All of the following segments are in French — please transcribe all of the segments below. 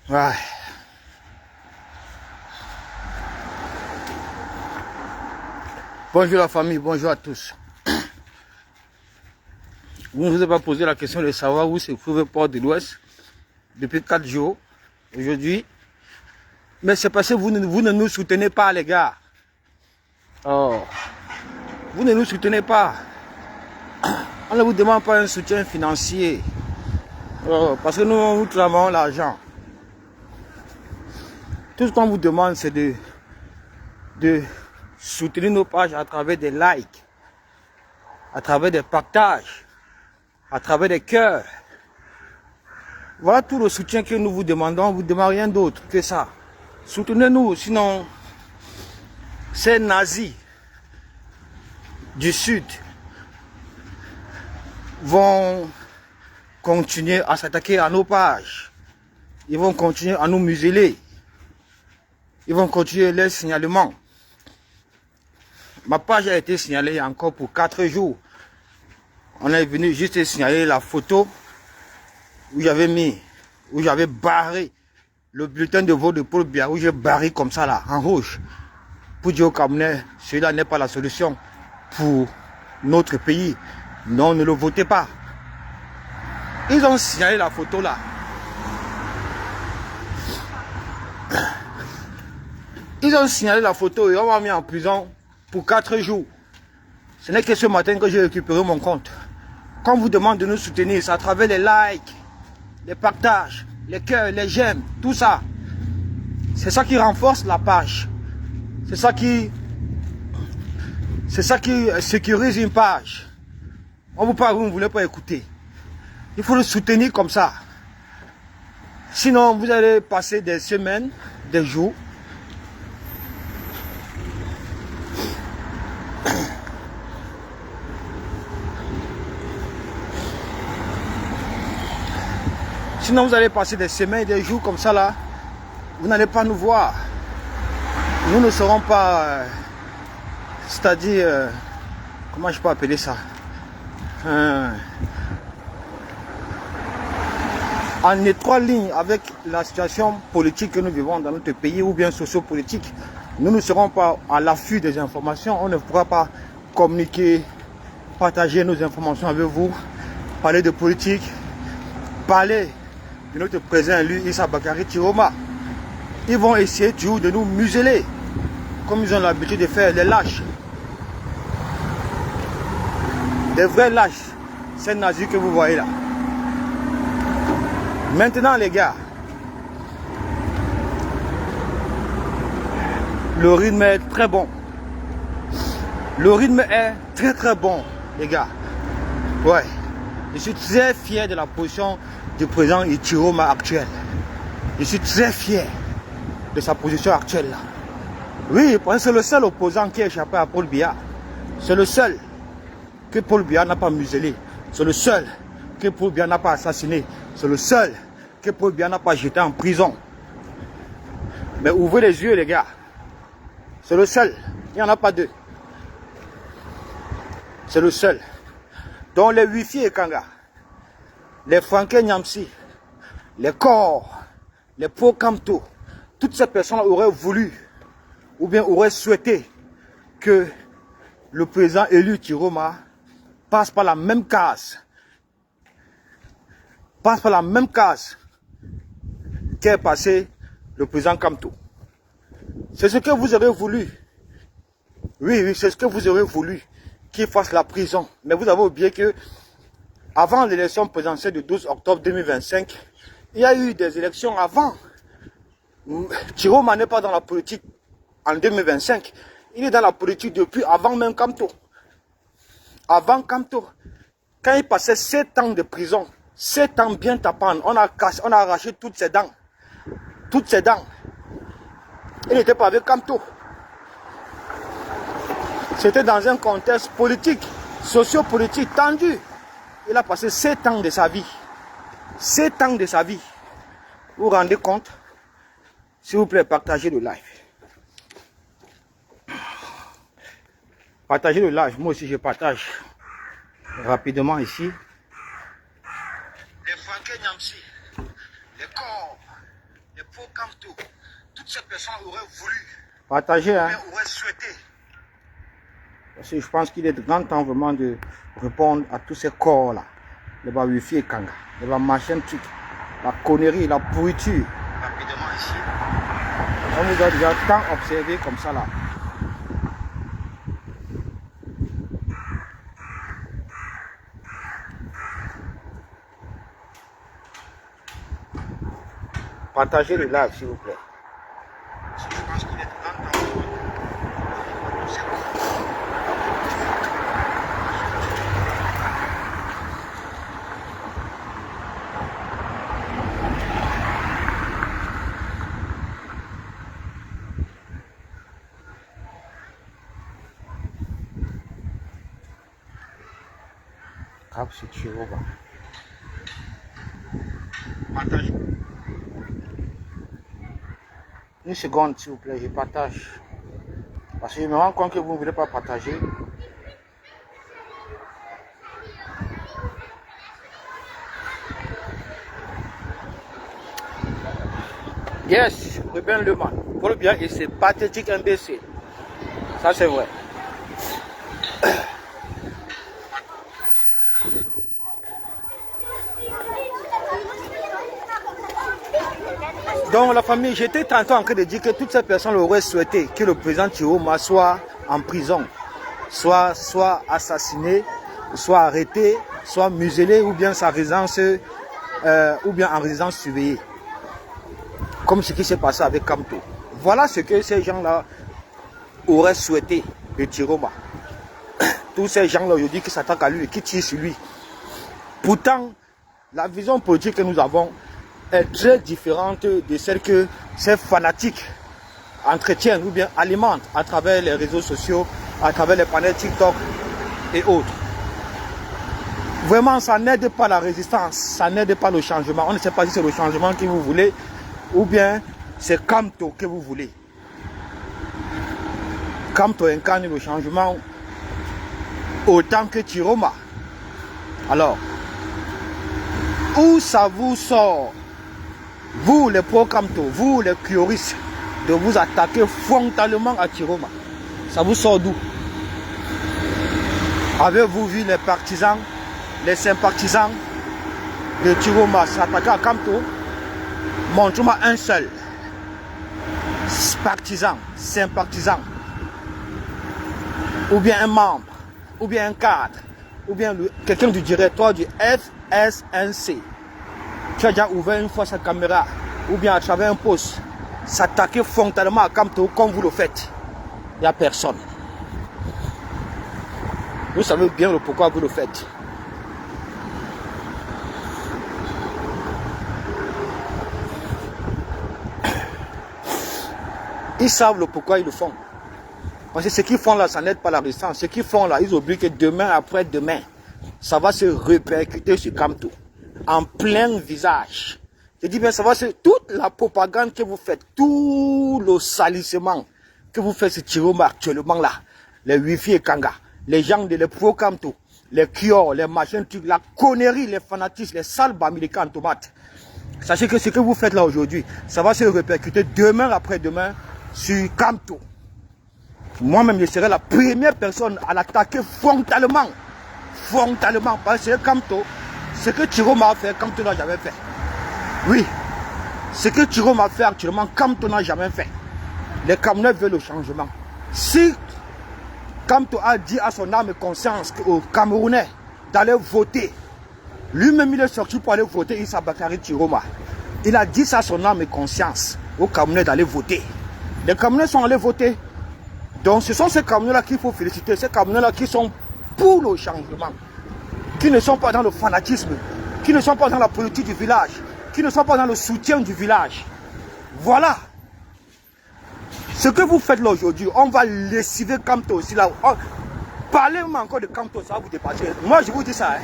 Ouais. Bonjour la famille, bonjour à tous. Vous ne vous avez pas posé la question de savoir où se trouve le port de l'Ouest depuis 4 jours, aujourd'hui. Mais c'est parce que vous ne nous soutenez pas, les gars. Oh. Vous ne nous soutenez pas. On ne vous demande pas un soutien financier. Oh. Parce que nous clamons l'argent. Tout ce qu'on vous demande, c'est de soutenir nos pages à travers des likes, à travers des partages, à travers des cœurs. Voilà tout le soutien que nous vous demandons. On ne vous demande rien d'autre que ça. Soutenez-nous, sinon ces nazis du Sud vont continuer à s'attaquer à nos pages. Ils vont continuer à nous museler. Ils vont continuer les signalements. Ma page a été signalée encore pour 4 jours. On est venu juste signaler la photo où j'avais barré le bulletin de vote de Paul Biya, où j'ai barré comme ça là, en rouge, pour dire aux Camerounais, celui-là n'est pas la solution pour notre pays. Non, ne le votez pas. Ils ont signalé la photo là. Ils ont signalé la photo et on m'a mis en prison pour 4 jours. Ce n'est que ce matin que j'ai récupéré mon compte. Quand on vous demande de nous soutenir, c'est à travers les likes, les partages, les cœurs, les j'aime, tout ça. C'est ça qui renforce la page. C'est ça qui sécurise une page. On vous parle, vous ne voulez pas écouter. Il faut le soutenir comme ça. Sinon, vous allez passer des semaines, des jours. Sinon, vous allez passer des semaines, des jours comme ça là. Vous n'allez pas nous voir. Nous ne serons pas, c'est-à-dire, comment je peux appeler ça, en étroite ligne avec la situation politique que nous vivons dans notre pays ou bien socio-politique. Nous ne serons pas à l'affût des informations. On ne pourra pas communiquer, partager nos informations avec vous, parler de politique, parler de notre président élu Issa Bakary Chiroma. Ils vont essayer toujours de nous museler, comme ils ont l'habitude de faire, les lâches. Des vrais lâches, ces nazis que vous voyez là. Maintenant les gars, le rythme est très bon. Le rythme est très bon, les gars. Ouais, je suis très fier de la position du président Chiroma actuel. Je suis très fier de sa position actuelle là. Oui, parce que c'est le seul opposant qui a échappé à Paul Biya. C'est le seul que Paul Biya n'a pas muselé. C'est le seul que Paul Biya n'a pas assassiné. C'est le seul que Paul Biya n'a pas jeté en prison. Mais ouvrez les yeux les gars. C'est le seul. Il n'y en a pas deux. C'est le seul. Donc les Wifi et Kanga, les Franké Nyamsi, les Corps, les Pokamto, toutes ces personnes auraient voulu ou bien auraient souhaité que le président élu Chiroma passe par la même case. Passe par la même case qu'est passé le président Kamto. C'est ce que vous aurez voulu. Oui, c'est ce que vous aurez voulu qu'il fasse la prison. Mais vous avez oublié que avant l'élection présidentielle du 12 octobre 2025, il y a eu des élections avant. Chiroma n'est pas dans la politique en 2025. Il est dans la politique depuis avant même Kamto. Avant Kamto. Quand il passait 7 ans de prison, 7 ans bien tapant, on a arraché toutes ses dents. Toutes ses dents. Il n'était pas avec Kamto. C'était dans un contexte politique, socio-politique tendu. Il a passé 7 ans de sa vie. 7 ans de sa vie. Vous vous rendez compte? S'il vous plaît, partagez le live. Partagez le live. Moi aussi, je partage rapidement ici. Les Franké Nyamsi, les Corps, les pro-Kamto, toutes ces personnes auraient voulu partager, hein, auraient souhaité. Parce que je pense qu'il est grand temps vraiment de répondre à tous ces corps-là. Les Wifi et Kanga, les machins trucs, la connerie, la pourriture. Rapidement ici. On nous a déjà tant observé comme ça là. Partagez le live s'il vous plaît. Je pense qu'il est grand temps. Cap sur Chiroba. Partage. Une seconde s'il vous plaît, je partage. Parce que je me rends compte que vous ne voulez pas partager. Yes, Ruben Leman. Pour bien, et c'est pathétique imbécile. Ça c'est vrai. Donc la famille, j'étais tantôt en train de dire que toutes ces personnes auraient souhaité que le président Chiroma soit en prison, soit assassiné, soit arrêté, soit muselé ou bien sa résidence, ou bien en résidence surveillée. Comme ce qui s'est passé avec Kamto. Voilà ce que ces gens-là auraient souhaité de Chiroma. Tous ces gens-là aujourd'hui qui s'attaquent à lui et qui tirent sur lui. Pourtant, la vision politique que nous avons est très différente de celle que ces fanatiques entretiennent ou bien alimentent à travers les réseaux sociaux, à travers les panels TikTok et autres. Vraiment, ça n'aide pas la résistance, ça n'aide pas le changement. On ne sait pas si c'est le changement que vous voulez ou bien c'est Kamto que vous voulez. Kamto incarne le changement autant que Chiroma. Alors, où ça vous sort, vous les pro-Kamto, vous les curistes, de vous attaquer frontalement à Chiroma? Ça vous sort d'où? Avez-vous vu les partisans, les sympathisants de Chiroma s'attaquer à Kamto? Montre-moi un seul partisan, sympathisant, ou bien un membre, ou bien un cadre, ou bien quelqu'un du directoire du FSNC. Tu as déjà ouvert une fois sa caméra, ou bien à travers un poste, s'attaquer frontalement à Kamto comme vous le faites. Il n'y a personne. Vous savez bien le pourquoi vous le faites. Ils savent le pourquoi ils le font. Parce que ce qu'ils font là, ça n'aide pas la résistance. Ce qu'ils font là, ils oublient que demain, après-demain, ça va se répercuter sur Kamto. En plein visage. Je dis bien, ça va ser toute la propagande que vous faites, tout le salissement que vous faites sur Chiroma actuellement là, les Wifi et Kanga, les gens de les pro-Kamto, les Kior, les machins, la connerie, les fanatismes, les sales américains en tomates. Sachez que ce que vous faites là aujourd'hui, ça va se répercuter demain après-demain sur Kamto. Moi-même, je serai la première personne à l'attaquer frontalement. Frontalement, parce que Kamto, ce que Chiroma a fait, Kamto n'a jamais fait. Oui, ce que Chiroma a fait actuellement, Kamto n'a jamais fait. Les Camerounais veulent le changement. Si Kamto a dit à son âme et conscience aux Camerounais d'aller voter, lui-même il est sorti pour aller voter, il s'abattait Chiroma. Il a dit ça à son âme et conscience aux Camerounais d'aller voter. Les Camerounais sont allés voter. Donc ce sont ces Camerounais-là qu'il faut féliciter, ces Camerounais-là qui sont pour le changement, qui ne sont pas dans le fanatisme, qui ne sont pas dans la politique du village, qui ne sont pas dans le soutien du village. Voilà. Ce que vous faites là aujourd'hui, on va lessiver Kamto aussi là. Parlez-moi encore de Kamto, ça va vous dépasser. Moi je vous dis ça. Hein.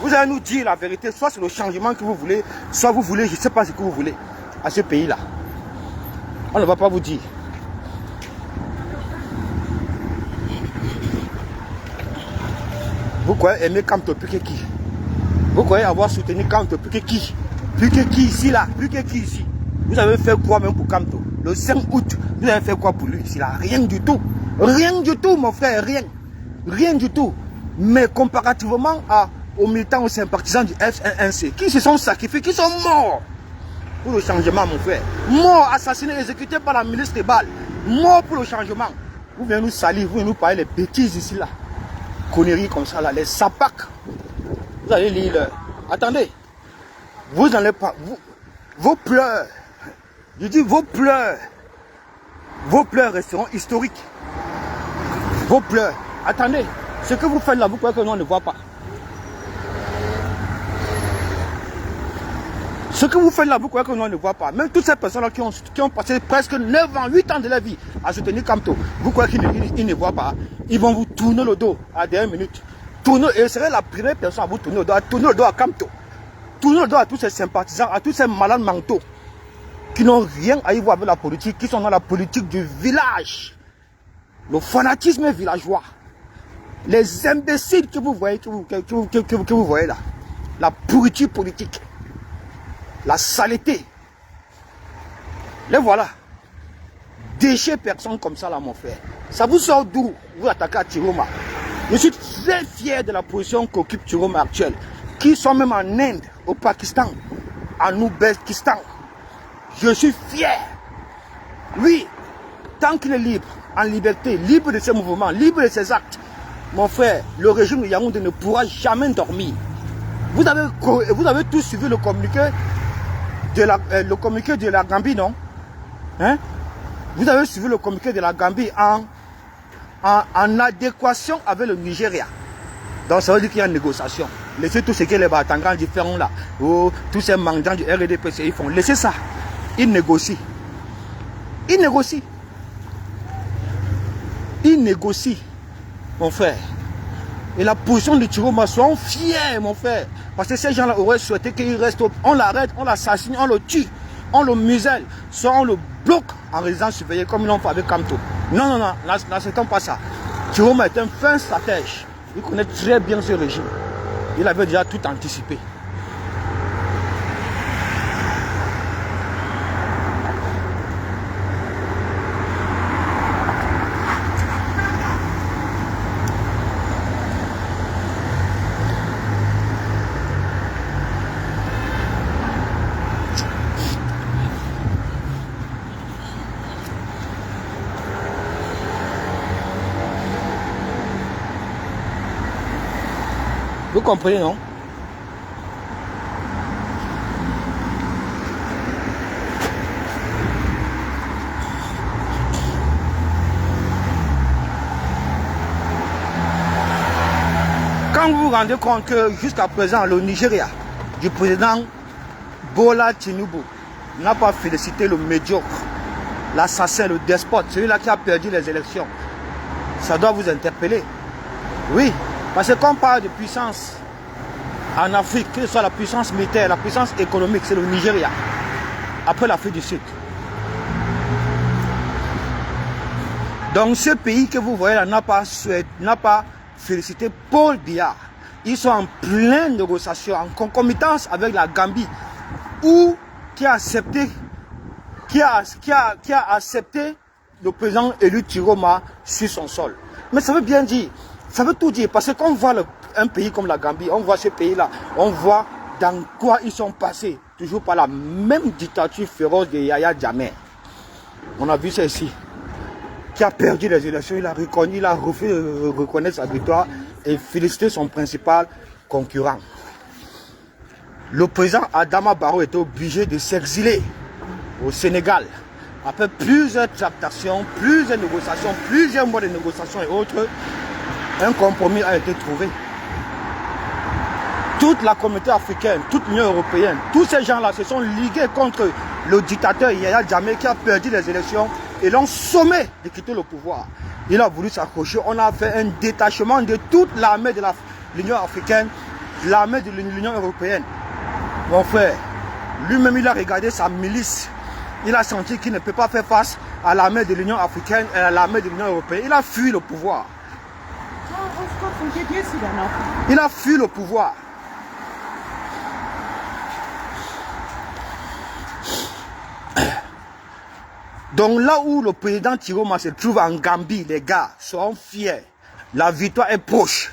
Vous allez nous dire la vérité, soit c'est le changement que vous voulez, soit vous voulez, je ne sais pas ce que vous voulez à ce pays-là. On ne va pas vous dire. Vous croyez aimer Kamto plus que qui? Vous croyez avoir soutenu Kamto plus que qui? Plus que qui ici là? Plus que qui ici? Vous avez fait quoi même pour Kamto? Le 5 août, vous avez fait quoi pour lui? Il n'a rien du tout. Rien du tout, mon frère, rien. Rien du tout. Mais comparativement aux militants, aux sympathisants du F1C, qui se sont sacrifiés, qui sont morts pour le changement, mon frère. Morts, assassinés, exécutés par la milice tribale. Morts pour le changement. Vous venez nous salir, vous venez nous parler les bêtises ici, là. Conneries comme ça, là, les sapacs. Vous allez lire. Attendez. Vous n'allez pas. Vos pleurs. Je dis vos pleurs. Vos pleurs resteront historiques. Vos pleurs. Attendez. Ce que vous faites là, vous croyez que nous on ne voit pas. Ce que vous faites là, vous croyez que nous on ne voit pas. Même toutes ces personnes-là qui ont passé presque 9 ans, 8 ans de leur vie à soutenir Kamto, vous croyez qu'ils ne voient pas. Ils vont vous tourner le dos à la dernière minute. Et ce serait la première personne à vous tourner le dos, à Kamto. Tourner le dos à tous ces sympathisants, à tous ces malades mentaux qui n'ont rien à y voir avec la politique, qui sont dans la politique du village. Le fanatisme villageois. Les imbéciles que vous voyez, que vous voyez là. La pourriture politique. La saleté. Les voilà. Déchez personne comme ça là, mon frère. Ça vous sort d'où? Vous attaquez à Tiroma. Je suis très fier de la position qu'occupe Tiroma actuelle. Qui sont même en Inde, au Pakistan, en Ouzbékistan. Je suis fier. Oui, tant qu'il est libre, en liberté, libre de ses mouvements, libre de ses actes, mon frère, le régime de Yaoundé ne pourra jamais dormir. Vous avez tous suivi le communiqué de la Gambie, non? Hein? Vous avez suivi le communiqué de la Gambie en adéquation avec le Nigeria. Donc ça veut dire qu'il y a une négociation. Laissez tout ce que les Batangans différents là, tous ces mendiants du RDPC, ils font. Laissez ça. Ils négocient. Ils négocient. Ils négocient, mon frère. Et la position de Tiroma, soyons fiers, mon frère. Parce que ces gens-là auraient souhaité qu'il reste. On l'arrête, on l'assassine, on le tue, on le muselle, soit on le bloque en résidence surveillée comme ils l'ont fait avec Kamto. Non, non, non, n'acceptons pas ça. Tiroma est un fin stratège. Il connaît très bien ce régime. Il avait déjà tout anticipé. Vous comprenez, non? Quand vous vous rendez compte que jusqu'à présent, le Nigeria du président Bola Tinubu n'a pas félicité le médiocre, l'assassin, le despote, celui-là qui a perdu les élections, ça doit vous interpeller. Oui, parce que quand on parle de puissance en Afrique, que ce soit la puissance militaire, la puissance économique, c'est le Nigeria, après l'Afrique du Sud. Donc ce pays que vous voyez là n'a pas félicité Paul Biya. Ils sont en pleine négociation, en concomitance avec la Gambie, qui a accepté le président élu Tiroma sur son sol. Mais ça veut bien dire, ça veut tout dire, parce que quand on voit un pays comme la Gambie, on voit ce pays-là, on voit dans quoi ils sont passés, toujours par la même dictature féroce de Yaya Jammeh. On a vu ça ici, qui a perdu les élections, il a refusé de reconnaître sa victoire et féliciter son principal concurrent. Le président Adama Barrow était obligé de s'exiler au Sénégal. Après plusieurs tractations, plusieurs négociations, plusieurs mois de négociations et autres, un compromis a été trouvé. Toute la communauté africaine, toute l'Union européenne, tous ces gens-là se sont ligués contre le dictateur Yaya Jammeh qui a perdu les élections et l'ont sommé de quitter le pouvoir. Il a voulu s'accrocher. On a fait un détachement de toute l'armée de l'Union africaine, l'armée de l'Union européenne. Mon frère, lui-même il a regardé sa milice. Il a senti qu'il ne peut pas faire face à l'armée de l'Union africaine et à l'armée de l'Union européenne. Il a fui le pouvoir. Il a fui le pouvoir. Donc là où le président Tiroma se trouve en Gambie, les gars, soyons fiers. La victoire est proche.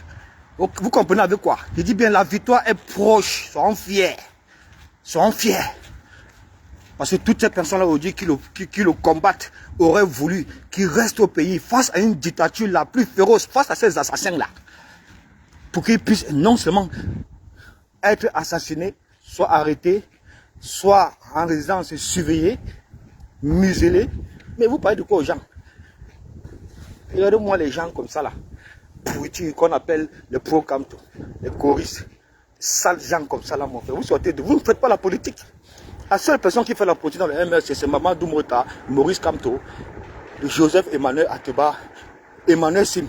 Vous comprenez avec quoi? Je dis bien, la victoire est proche. Soyons fiers. Soyons fiers. Parce que toutes ces personnes-là aujourd'hui qui le combattent auraient voulu qu'il reste au pays face à une dictature la plus féroce, face à ces assassins-là. Pour qu'ils puissent non seulement être assassinés, soit arrêtés, soit en résidence surveillés, muselés. Mais vous parlez de quoi aux gens? Regardez-moi les gens comme ça là. Pourriture qu'on appelle les pro-Kamto, les choristes. Sales gens comme ça là, mon frère. Vous sortez de vous ne faites pas la politique. La seule personne qui fait la politique dans le MRC, c'est Mamadou Mota, Maurice Kamto, Joseph Emmanuel Ateba, Emmanuel Sim.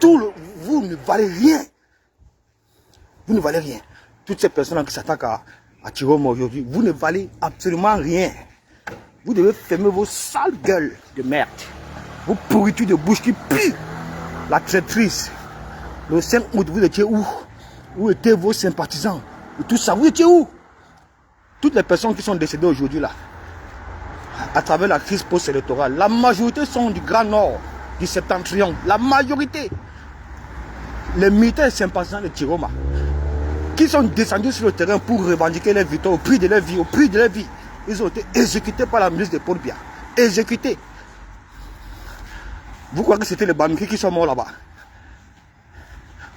Vous ne valez rien. Vous ne valez rien. Toutes ces personnes qui s'attaquent à Tiroma aujourd'hui, vous ne valez absolument rien. Vous devez fermer vos sales gueules de merde. Vos pourritures de bouche qui puent. La traîtrise. Le 5 août, vous étiez où? Où étaient vos sympathisants? Et tout ça, vous étiez où? Toutes les personnes qui sont décédées aujourd'hui là, à travers la crise post-électorale, la majorité sont du Grand Nord, du Septentrion. La majorité. Les militaires sympathisants de Tiroma, qui sont descendus sur le terrain pour revendiquer leur victoire au prix de leur vie, au prix de leur vie. Ils ont été exécutés par la milice de Paul Biya. Exécutés. Vous croyez que c'était les Bamiki qui sont morts là-bas?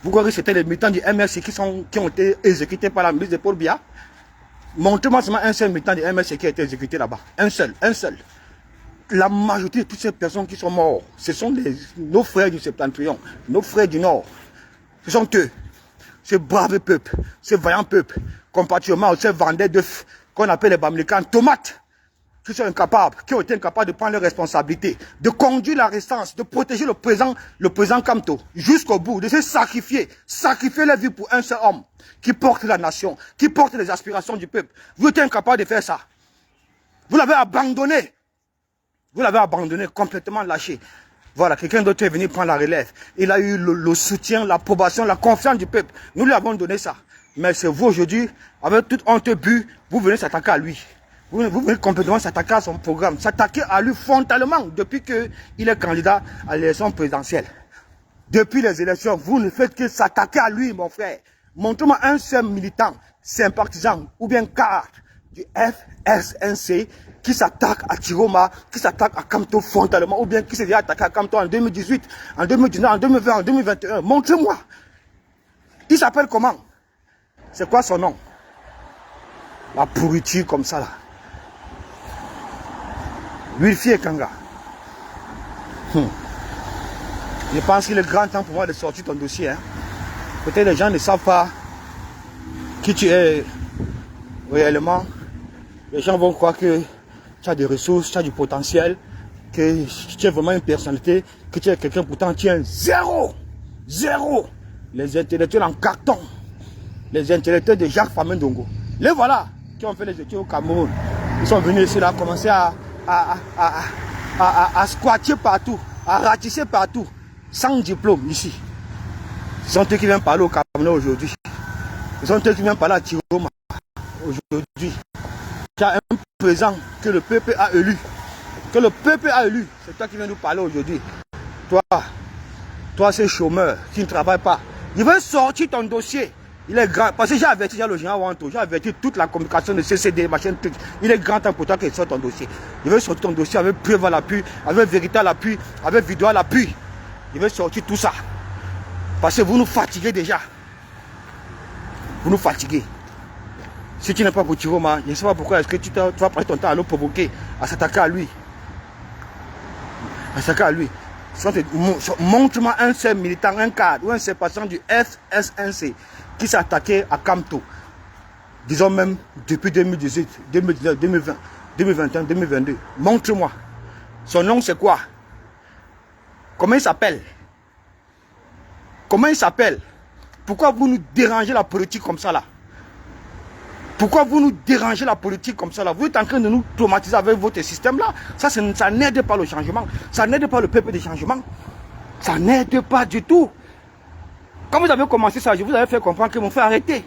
Vous croyez que c'était les militants du MRC qui ont été exécutés par la milice de Paul Biya? Montrez-moi seulement un seul militant du MRC qui a été exécuté là-bas. Un seul, un seul. La majorité de toutes ces personnes qui sont mortes, ce sont nos frères du Septentrion, nos frères du Nord. Ce sont eux. Ce brave peuple, ce vaillant peuple, compatriotes, ces vendeurs d'œufs qu'on appelle les Bamilekans, tomates, qui sont incapables, qui ont été incapables de prendre leurs responsabilités, de conduire la résistance, de protéger le président Kamto jusqu'au bout, de se sacrifier leur vie pour un seul homme qui porte la nation, qui porte les aspirations du peuple. Vous êtes incapable de faire ça. Vous l'avez abandonné. Vous l'avez abandonné, complètement lâché. Voilà, quelqu'un d'autre est venu prendre la relève. Il a eu le soutien, l'approbation, la confiance du peuple. Nous lui avons donné ça. Mais c'est vous aujourd'hui, avec toute honte but, vous venez s'attaquer à lui. Vous venez complètement s'attaquer à son programme, s'attaquer à lui frontalement depuis qu'il est candidat à l'élection présidentielle. Depuis les élections, vous ne faites que s'attaquer à lui, mon frère. Montrez-moi un seul militant, sympathisant ou bien cadre du FSNC qui s'attaque à Tiroma, qui s'attaque à Kamto frontalement, ou bien qui s'est déjà attaqué à Kamto en 2018, en 2019, en 2020, en 2021. Montrez-moi. Il s'appelle comment? C'est quoi son nom? La pourriture comme ça là. Wilfie Kanga. Je pense qu'il est grand temps pour moi de sortir ton dossier. Hein. Peut-être les gens ne savent pas qui tu es réellement. Les gens vont croire que tu as des ressources, tu as du potentiel, que tu es vraiment une personnalité, que tu es quelqu'un pourtant tu es zéro. Zéro. Les intellectuels en carton. Les intellectuels de Jacques Famin Dongo. Les voilà qui ont fait les études au Cameroun. Ils sont venus ici là commencer à squatter partout, à ratisser partout, sans diplôme ici. Ce sont eux qui viennent parler au Cameroun aujourd'hui. Ce sont eux qui viennent parler à Tiroma aujourd'hui. Tu as un président que le peuple a élu. Que le peuple a élu. C'est toi qui viens nous parler aujourd'hui. Toi, ce chômeur qui ne travaille pas. Il veut sortir ton dossier. Il est grand. Parce que j'ai averti le général Wanto. J'ai averti toute la communication de CCD, machin, truc. Il est grand temps pour toi qu'il sorte ton dossier. Il veut sortir ton dossier avec preuve à l'appui, avec vérité à l'appui, avec vidéo à l'appui. Il veut sortir tout ça. Parce que vous nous fatiguez déjà. Vous nous fatiguez. Si tu n'es pas pour Tiroma, je ne sais pas pourquoi est-ce que tu vas prendre ton temps à le provoquer, à s'attaquer à lui. À s'attaquer à lui. Montre-moi un seul militant, un cadre ou un seul patient du FSNC qui s'est attaqué à Kamto. Disons même depuis 2018, 2019, 2020, 2021, 2022. Montre-moi. Son nom c'est quoi? Comment il s'appelle? Comment il s'appelle? Pourquoi vous nous dérangez la politique comme ça là? Pourquoi vous nous dérangez la politique comme ça là? Vous êtes en train de nous traumatiser avec votre système là. Ça n'aide pas le changement. Ça n'aide pas le peuple de changement. Ça n'aide pas du tout. Quand vous avez commencé ça, je vous avais fait comprendre que mon frère, arrêtez.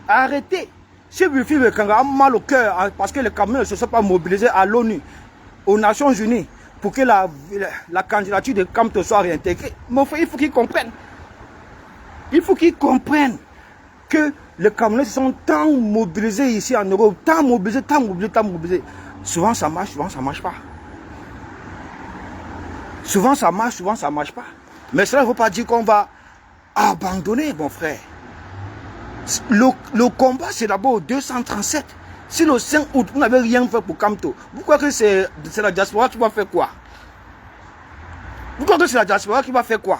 Arrêtez. Si Wilfie Kanga a mal au cœur parce que les Camerounais ne se sont pas mobilisés à l'ONU, aux Nations Unies pour que la candidature de Kamto soit réintégrée. Mon frère, il faut qu'ils comprennent. Il faut qu'ils comprennent que les Camerounais sont tant mobilisés ici en Europe, tant mobilisés. Souvent ça marche, souvent ça ne marche pas. Souvent ça marche, souvent ça ne marche pas. Mais cela ne veut pas dire qu'on va abandonner, mon frère. Le combat, c'est d'abord au 237. Si le 5 août, vous n'avez rien fait pour Kamto, vous croyez que c'est la diaspora qui va faire quoi? Vous croyez que c'est la diaspora qui va faire quoi?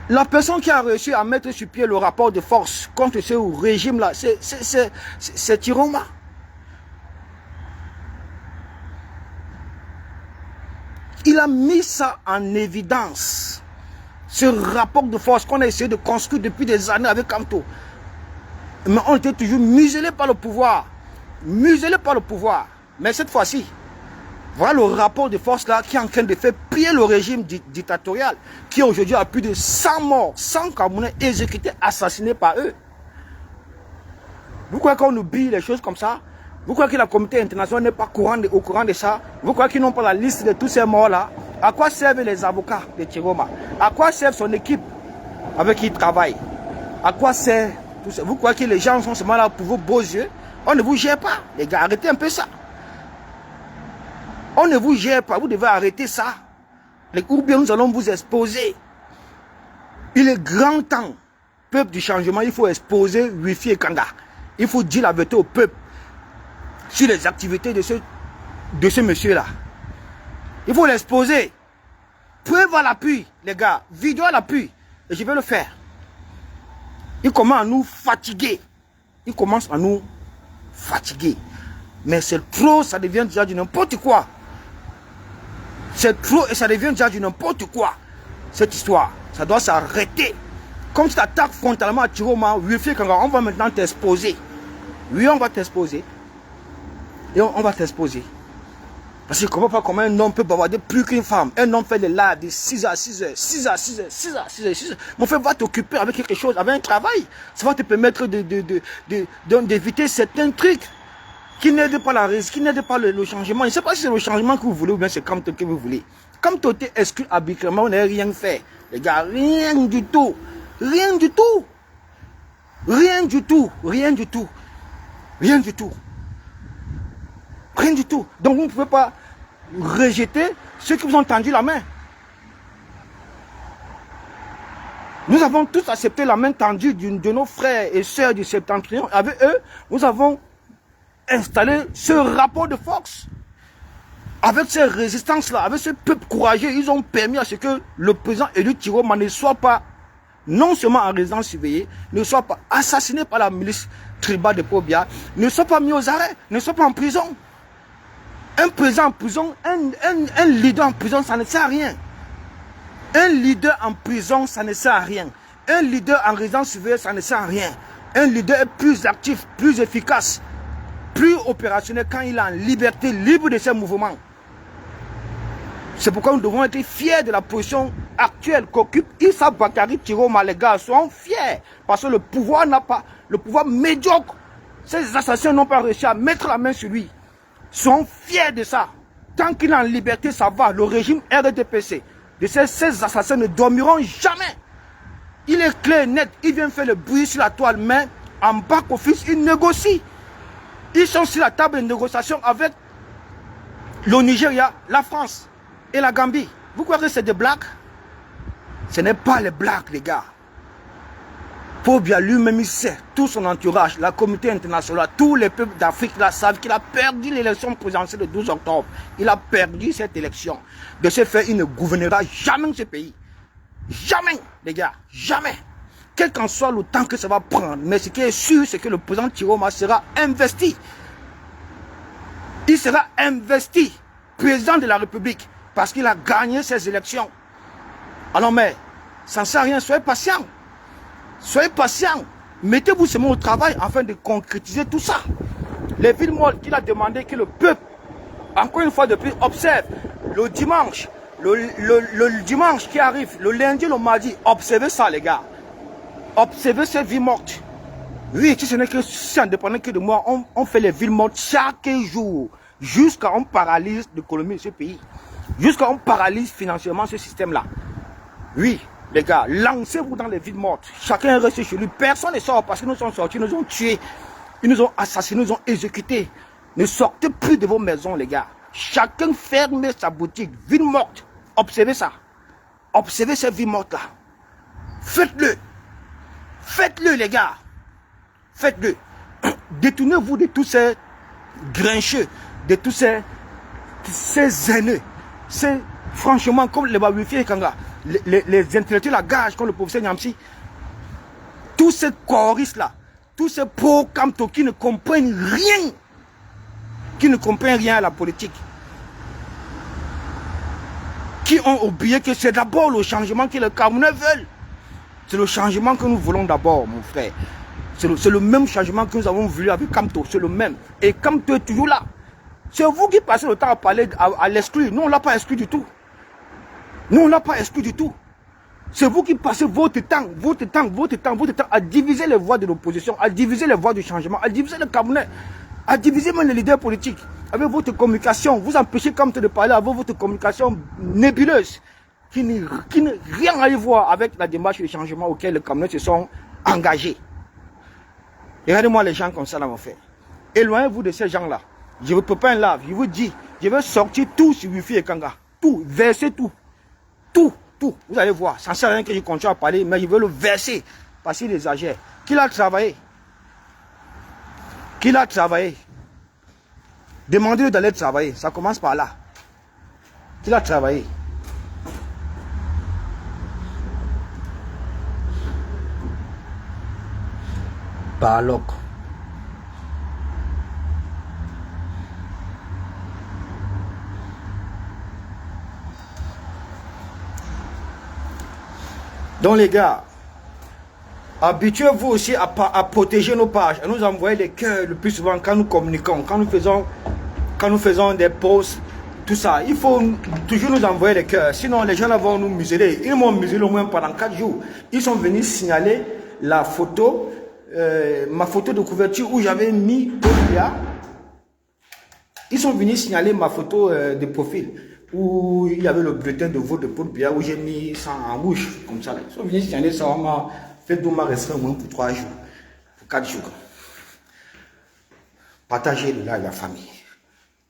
La personne qui a réussi à mettre sur pied le rapport de force contre ce régime-là, c'est Tiroma. Il a mis ça en évidence. Ce rapport de force qu'on a essayé de construire depuis des années avec Kamto. Mais on était toujours muselés par le pouvoir. Muselés par le pouvoir. Mais cette fois-ci, voilà le rapport de force là qui est en train de faire plier le régime dictatorial, qui aujourd'hui a plus de 100 morts, 100 Camerounais exécutés, assassinés par eux. Vous croyez qu'on oublie les choses comme ça? Vous croyez que la communauté internationale n'est pas au courant de ça? Vous croyez qu'ils n'ont pas la liste de tous ces morts là? À quoi servent les avocats de Tiroma? À quoi sert son équipe avec qui il travaille? À quoi sert tout ça? Vous croyez que les gens sont seulement là pour vos beaux yeux? On ne vous gère pas, les gars, arrêtez un peu ça. On ne vous gère pas, vous devez arrêter ça. Ou bien nous allons vous exposer. Il est grand temps, peuple du changement, il faut exposer Wifi et Kanga. Il faut dire la vérité au peuple sur les activités de ce monsieur-là. Il faut l'exposer. Preuve à l'appui, les gars. Vidéo à l'appui. Et je vais le faire. Il commence à nous fatiguer. Il commence à nous fatiguer. Mais c'est trop, ça devient déjà du n'importe quoi. C'est trop et ça devient déjà du n'importe quoi. Cette histoire, ça doit s'arrêter. Comme tu t'attaques frontalement à Tiroma, on va maintenant t'exposer. Oui, on va t'exposer. Et on va t'exposer. Parce que je ne comprends pas comment un homme peut bavarder plus qu'une femme. Un homme fait des lives de 6 à 6 heures, 6 à 6 heures, 6 à 6 heures, 6 heures. Mon frère va t'occuper avec quelque chose, avec un travail. Ça va te permettre d'éviter certains trucs qui n'aident pas la raison, qui n'aident pas le changement. Je ne sais pas si c'est le changement que vous voulez ou bien c'est comme que vous voulez. Comme tu es exclu arbitrairement, on n'a rien fait. Les gars, rien du tout. Rien du tout. Rien du tout. Rien du tout. Rien du tout. Rien du tout. Donc vous ne pouvez pas rejeter ceux qui vous ont tendu la main. Nous avons tous accepté la main tendue de nos frères et sœurs du septentrion. Avec eux, nous avons installé ce rapport de force. Avec ces résistances-là, avec ce peuple courageux, ils ont permis à ce que le président élu Tiroma ne soit pas, non seulement en résidence surveillée, ne soit pas assassiné par la milice tribale de Pobia, ne soit pas mis aux arrêts, ne soit pas en prison. Un président en prison, un leader en prison, ça ne sert à rien. Un leader en prison, ça ne sert à rien. Un leader en résidence surveillée, ça ne sert à rien. Un leader est plus actif, plus efficace, plus opérationnel quand il est en liberté, libre de ses mouvements. C'est pourquoi nous devons être fiers de la position actuelle qu'occupe Issa Bakari Tiroma. Les gars, soyons fiers. Parce que le pouvoir n'a pas, le pouvoir médiocre, ces assassins n'ont pas réussi à mettre la main sur lui. Soyons fiers de ça. Tant qu'il est en liberté, ça va. Le régime RDPC, de ces assassins ne dormiront jamais. Il est clair, net. Il vient faire le bruit sur la toile, mais en back-office, il négocie. Ils sont sur la table de négociation avec le Nigeria, la France et la Gambie. Vous croyez que c'est des blagues? Ce n'est pas les blagues, les gars. Pobia lui-même, il sait, tout son entourage, la communauté internationale, tous les peuples d'Afrique là savent qu'il a perdu l'élection présidentielle le 12 octobre. Il a perdu cette élection. De ce fait, il ne gouvernera jamais ce pays. Jamais, les gars, jamais. Quel qu'en soit le temps que ça va prendre. Mais ce qui est sûr, c'est que le président Tiroma sera investi. Il sera investi président de la République parce qu'il a gagné ces élections. Alors mais, ça ne sert à rien, soyez patients. Soyez patients. Mettez-vous seulement au travail afin de concrétiser tout ça. Les villes molles qu'il a demandé que le peuple, encore une fois de plus, observe le dimanche. Le dimanche qui arrive, le lundi, le mardi, observez ça les gars. Observez ces vies mortes. Oui, si ce n'est que si ça ne dépendait que de moi, on fait les villes mortes chaque jour. Jusqu'à on paralyse l'économie de ce pays. Jusqu'à on paralyse financièrement ce système-là. Oui, les gars, lancez-vous dans les villes mortes. Chacun reste chez lui. Personne ne sort parce qu'ils nous sont sortis, ils nous ont tués. Ils nous ont assassinés, ils nous ont exécutés. Ne sortez plus de vos maisons, les gars. Chacun ferme sa boutique. Ville morte. Observez ça. Observez ces villes mortes-là. Faites-le. Faites-le, les gars. Faites-le. Détournez-vous de tous ces grincheux, de tous ces haineux. Franchement, comme les Wifi et Kanga, les intellectuels à gage, comme le professeur Nyamsi, tous ces choristes-là, tous ces pro-Kamto qui ne comprennent rien, à la politique, qui ont oublié que c'est d'abord le changement que les Camerounais veulent. C'est le changement que nous voulons d'abord, mon frère. C'est le même changement que nous avons voulu avec Kamto, c'est le même. Et Kamto est toujours là. C'est vous qui passez le temps à parler, à l'exclure. Nous, on ne l'a pas exclu du tout. Nous, on ne l'a pas exclu du tout. C'est vous qui passez votre temps à diviser les voix de l'opposition, à diviser les voix du changement, à diviser les Camerounais, à diviser même les leaders politiques. Avec votre communication, vous empêchez Kamto de parler avec votre communication nébuleuse, qui n'a rien à y voir avec la démarche de changement auquel les Camerounais se sont engagés. Regardez-moi les gens comme ça là, mon frère. Éloignez-vous de ces gens-là. Je ne peux pas un lave. Je vous dis, je vais sortir tout sur Wifi et Kanga. Tout, verser tout. Tout. Vous allez voir. Ça ne sert à rien que je continue à parler, mais je veux le verser. Parce qu'il exagère. Qui a travaillé? Qui a travaillé? Demandez-le d'aller travailler. Ça commence par là. Qui a travaillé? Barloc. Donc les gars, habituez-vous aussi à protéger nos pages, à nous envoyer des cœurs le plus souvent quand nous communiquons, quand nous faisons des posts, tout ça. Il faut toujours nous envoyer des cœurs, sinon les gens là vont nous museler. Ils m'ont muselé au moins pendant 4 jours. Ils sont venus signaler la photo, ma photo de couverture où j'avais mis Paul Biya. Ils sont venus signaler ma photo de profil où il y avait le bulletin de vote de Paul Biya où j'ai mis ça en rouge, comme ça. Ils sont venus signaler ça, on m'a fait de ma restreint au moins pour 3 jours, pour 4 jours. Partagez le live, la famille.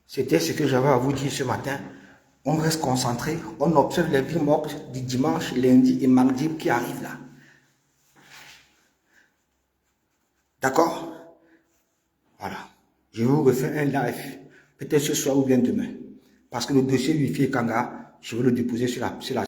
C'était ce que j'avais à vous dire ce matin. On reste concentré, on observe les villes mortes du dimanche, lundi et mardi qui arrivent là. D'accord? Voilà. Je vous refais un live, peut-être ce soir ou bien demain. Parce que le dossier Wifi et Kanga, je vais le déposer sur la